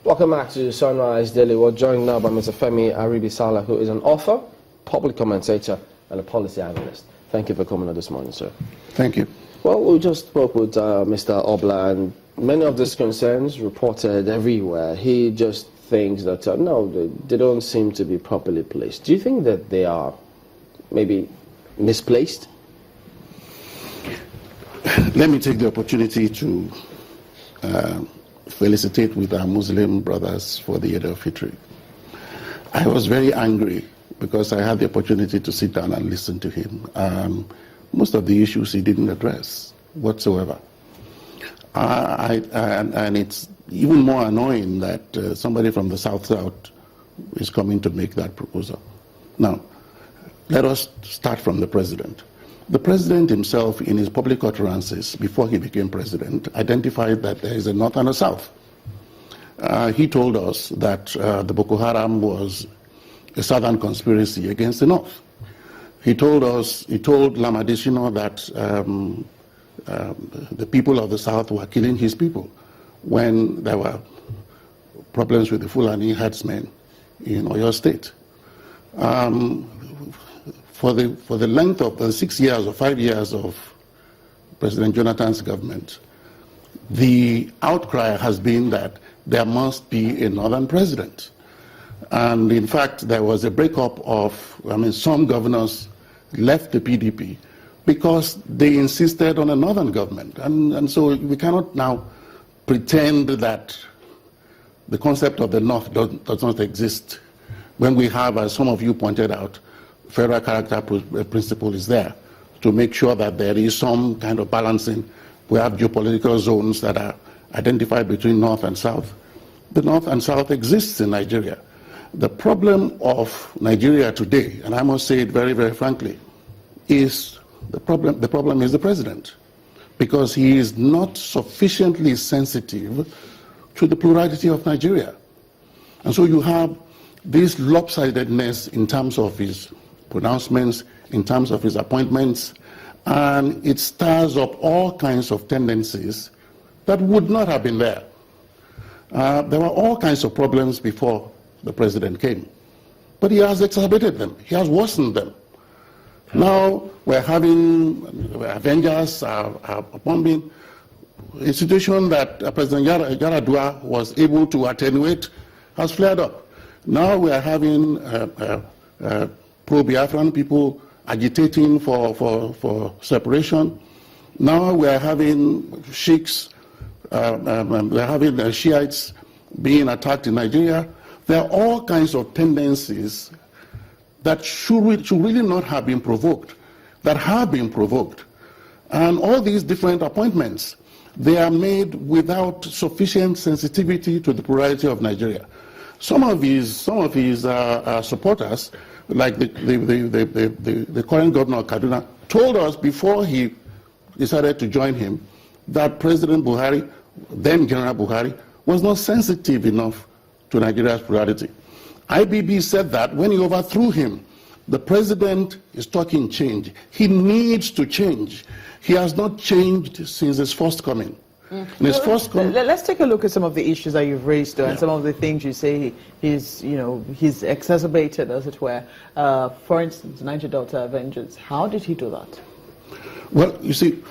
Welcome back to Sunrise Daily. We're joined now by Mr. Femi Aribisala, who is an author, public commentator, and a policy analyst. Thank you for coming on this morning, sir. Thank you. Well, we just spoke with Mr. Obla, and many of these concerns reported everywhere. He just thinks that, no, they don't seem to be properly placed. Do you think that they are maybe misplaced? Let me take the opportunity to felicitate with our Muslim brothers for the Eid al-Fitr. I was very angry because I had the opportunity to sit down and listen to him. Most of the issues he didn't address whatsoever. And it's even more annoying that somebody from the South is coming to make that proposal. Now, let us start from the president. The president himself, in his public utterances before he became president, identified that there is a north and a south. He told us that the Boko Haram was a southern conspiracy against the north. He told Lamadishino that the people of the south were killing his people when there were problems with the Fulani herdsmen in Oyo State. For the length of the 6 years or 5 years of President Jonathan's government, the outcry has been that there must be a northern president. And in fact, there was a breakup of, some governors left the PDP because they insisted on a northern government. And so we cannot now pretend that the concept of the north does not exist when we have, as some of you pointed out, federal character principle is there to make sure that there is some kind of balancing. We have geopolitical zones that are identified between north and south. The north and south exists in Nigeria. The problem of Nigeria today, and I must say it very, very frankly, is the problem is the president, because he is not sufficiently sensitive to the plurality of Nigeria. And so you have this lopsidedness in terms of his pronouncements, in terms of his appointments, and it stirs up all kinds of tendencies that would not have been there. There were all kinds of problems before the president came, but he has exacerbated them. He has worsened them. Now we're having Avengers are bombing. A situation that President Yaradua was able to attenuate has flared up. Now we are having pro-Biafran people agitating for separation. Now we are having Sheikhs, we are having Shiites being attacked in Nigeria. There are all kinds of tendencies that should really not have been provoked, that have been provoked. And all these different appointments, they are made without sufficient sensitivity to the plurality of Nigeria. Some of his supporters, like the current governor of Kaduna, told us before he decided to join him that President Buhari, then General Buhari, was not sensitive enough to Nigeria's plurality. IBB said that when he overthrew him. The president is talking change. He needs to change. He has not changed since his first coming. Let's take a look at some of the issues that you've raised, and some of the things you say he's exacerbated, as it were. For instance, Niger Delta vengeance. How did he do that? Well, you see,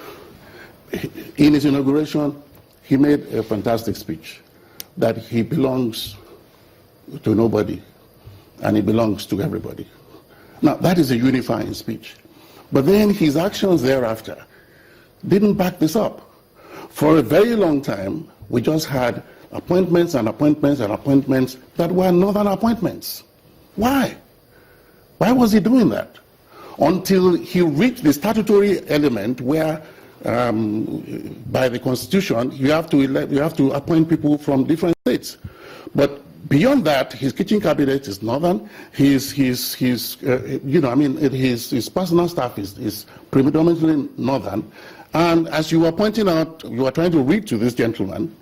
in his inauguration, he made a fantastic speech that he belongs to nobody and he belongs to everybody. Now, that is a unifying speech. But then his actions thereafter didn't back this up. For a very long time, we just had appointments and appointments and appointments that were northern appointments. Why? Why was he doing that? Until he reached the statutory element where, by the Constitution, you have to appoint people from different states. But beyond that, his kitchen cabinet is northern. His personal staff is predominantly northern. And as you were pointing out, you were trying to read to this gentleman,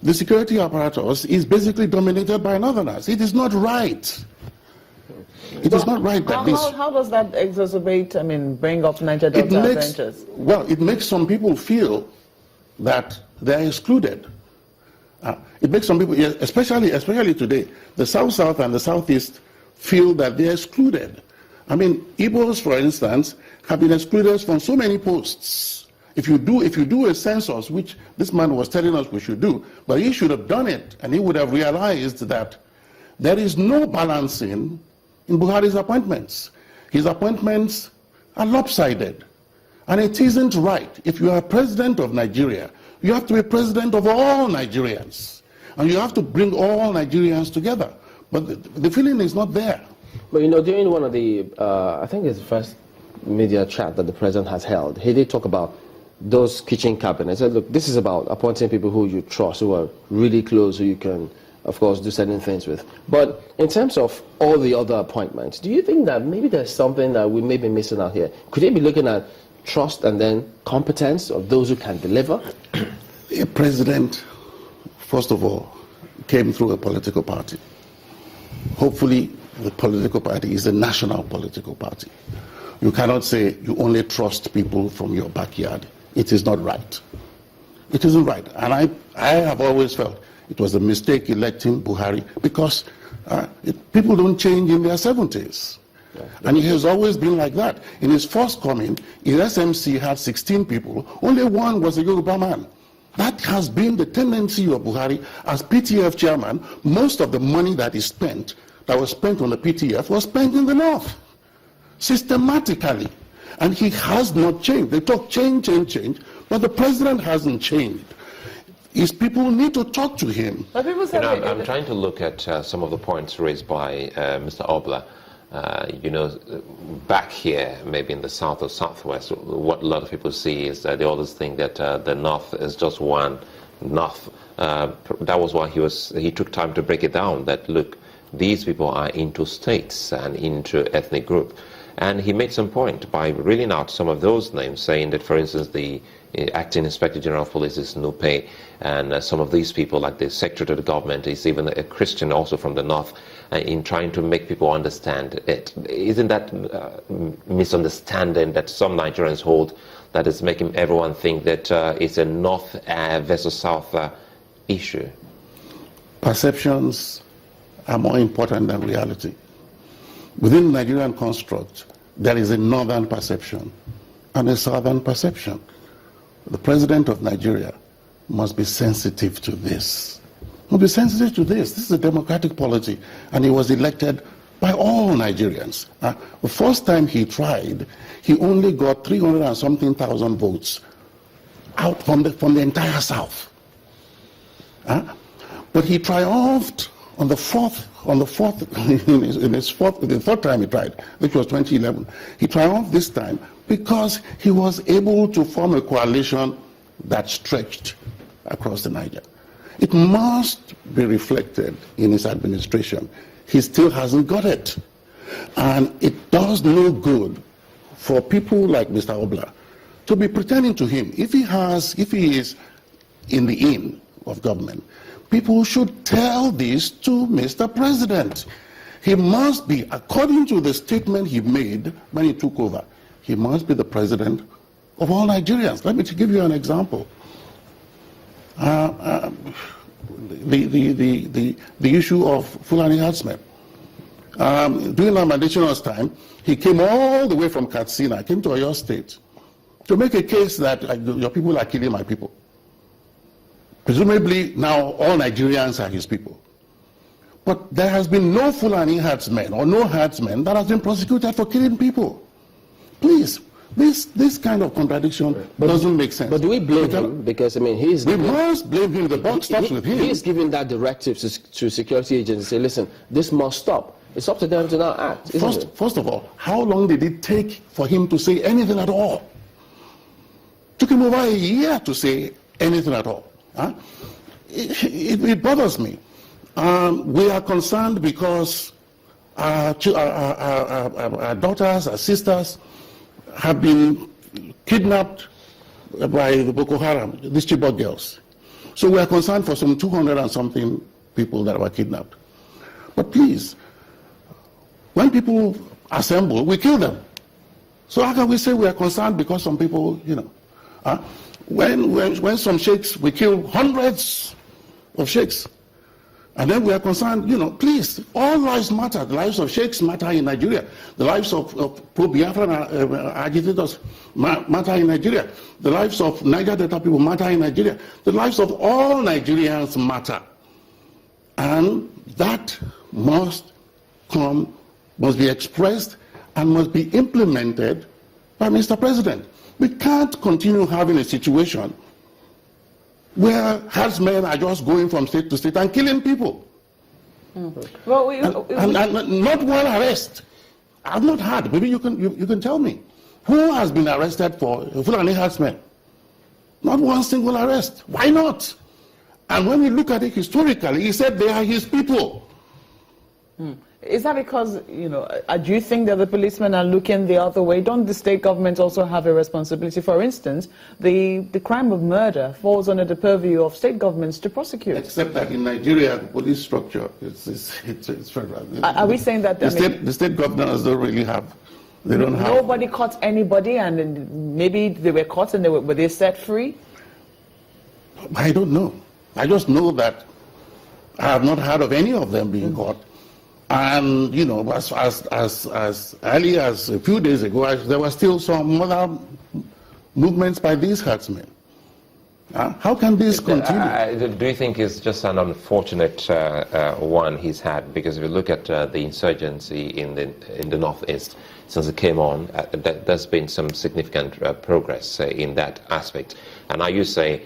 the security apparatus is basically dominated by northerners. It is not right. It is not right that this... How does that exacerbate, bring up Niger Delta adventures? Well, it makes some people feel that they're excluded. It makes some people, especially today, the South and the Southeast feel that they're excluded. I mean, Igbos, for instance, have been excluded from so many posts. If you do a census, which this man was telling us we should do, but he should have done it, and he would have realized that there is no balancing in Buhari's appointments. His appointments are lopsided. And it isn't right. If you are president of Nigeria, you have to be president of all Nigerians. And you have to bring all Nigerians together. But the feeling is not there. But you know, during one of the, I think it's the first media chat that the president has held, he did talk about those kitchen cabinets. He said, look, this is about appointing people who you trust, who are really close, who you can, of course, do certain things with. But in terms of all the other appointments, do you think that maybe there's something that we may be missing out here? Could they be looking at trust and then competence of those who can deliver? A president, first of all, came through a political party. Hopefully, the political party is a national political party. You cannot say you only trust people from your backyard. It is not right. It isn't right. And I have always felt it was a mistake electing Buhari because people don't change in their 70s. And he has always been like that. In his first coming, his SMC had 16 people. Only one was a Yoruba man. That has been the tendency of Buhari. As PTF chairman, most of the money that was spent on the PTF was spent in the north, systematically. And he has not changed. They talk change, but the president hasn't changed. His people need to talk to him. I'm trying to look at some of the points raised by Mr. Obla. Back here, maybe in the south or southwest, what a lot of people see is that they always think that the north is just one north. That was why he took time to break it down, that look, these people are into states and into ethnic group. And he made some point by reading out some of those names, saying that, for instance, the acting Inspector General of Police is Nupe, and some of these people, like the Secretary to the government, is even a Christian also from the north, in trying to make people understand it. Isn't that misunderstanding that some Nigerians hold that is making everyone think that it's a north versus south issue? Perceptions are more important than reality. Within the Nigerian construct, there is a northern perception and a southern perception. The president of Nigeria must be sensitive to this. Must be sensitive to this. This is a democratic polity, and he was elected by all Nigerians. The first time he tried, he only got 300 and something thousand votes out from the entire South. But he triumphed on the third time he tried, which was 2011. He triumphed this time because he was able to form a coalition that stretched across the Niger. It must be reflected in his administration. He still hasn't got it. And it does no good for people like Mr. Obla to be pretending to him. If he is in the inn of government, people should tell this to Mr. President. He must be, according to the statement he made when he took over, he must be the president of all Nigerians. Let me give you an example. The issue of Fulani herdsmen. During Lamentation's time, he came all the way from Katsina, came to Oyo State, to make a case that your people are killing my people. Presumably, now all Nigerians are his people. But there has been no Fulani herdsmen or no herdsmen that has been prosecuted for killing people. Please, this kind of contradiction doesn't make sense. But do we blame him? Because, I mean, we must blame him. The buck stops with him. He's giving that directive to security agencies, say, listen, this must stop. It's up to them to now act, First of all, how long did it take for him to say anything at all? It took him over a year to say anything at all. It bothers me. We are concerned because our daughters, our sisters have been kidnapped by the Boko Haram, these Chibok girls. So we are concerned for some 200 and something people that were kidnapped. But please, when people assemble, we kill them. So how can we say we are concerned because some people, when some sheikhs, we kill hundreds of sheikhs. And then we are concerned, please, all lives matter. The lives of sheikhs matter in Nigeria. The lives of pro-Biafran agitators matter in Nigeria. The lives of Niger Delta people matter in Nigeria. The lives of all Nigerians matter. And that must be expressed and must be implemented by Mr. President. We can't continue having a situation where herdsmen are just going from state to state and killing people. Well, and not one arrest. I've not heard. Maybe you can tell me. Who has been arrested for Fulani herdsmen? Not one single arrest. Why not? And when we look at it historically, he said they are his people. Is that because, do you think that the policemen are looking the other way? Don't the state governments also have a responsibility? For instance, the crime of murder falls under the purview of state governments to prosecute. Except that in Nigeria, the police structure, it's federal. Are we saying that the state governors don't really have, they don't have... Nobody caught anybody, and maybe they were caught and were they set free? I don't know. I just know that I have not heard of any of them being caught. And, as early as a few days ago, there were still some other movements by these herdsmen. How can this continue? Do you think it's just an unfortunate one he's had? Because if you look at the insurgency in the northeast, since it came on, there's been some significant progress in that aspect. And now you say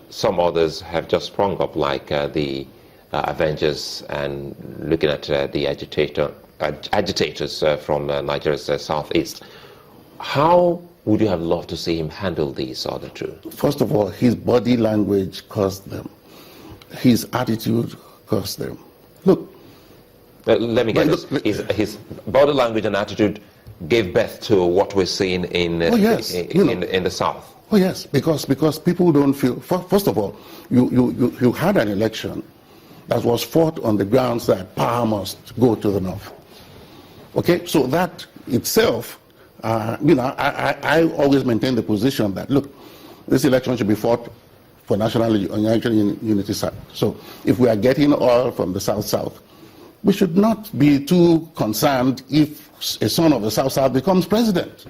some others have just sprung up, like the Avengers, and looking at the agitators from Nigeria's southeast. How would you have loved to see him handle these other two? First of all, his body language caused them. His attitude caused them. Look. Let me get this. His body language and attitude gave birth to what we're seeing in the south. Oh yes, because people don't feel. First of all, you had an election that was fought on the grounds that power must go to the north. Okay, so that itself, I always maintain the position that, look, this election should be fought for national unity side. So if we are getting oil from the south-south, we should not be too concerned if a son of the south-south becomes president.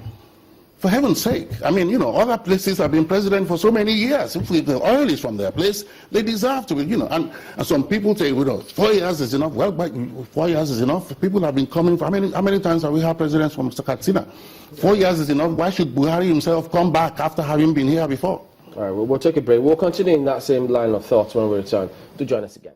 For heaven's sake. I mean, other places have been president for so many years. If the oil is from their place, they deserve to be, and some people say, 4 years is enough. Well, but 4 years is enough. People have been coming for, how many times have we had presidents from Katsina? 4 years is enough. Why should Buhari himself come back after having been here before? All right, we'll take a break. We'll continue in that same line of thoughts when we return. Do join us again.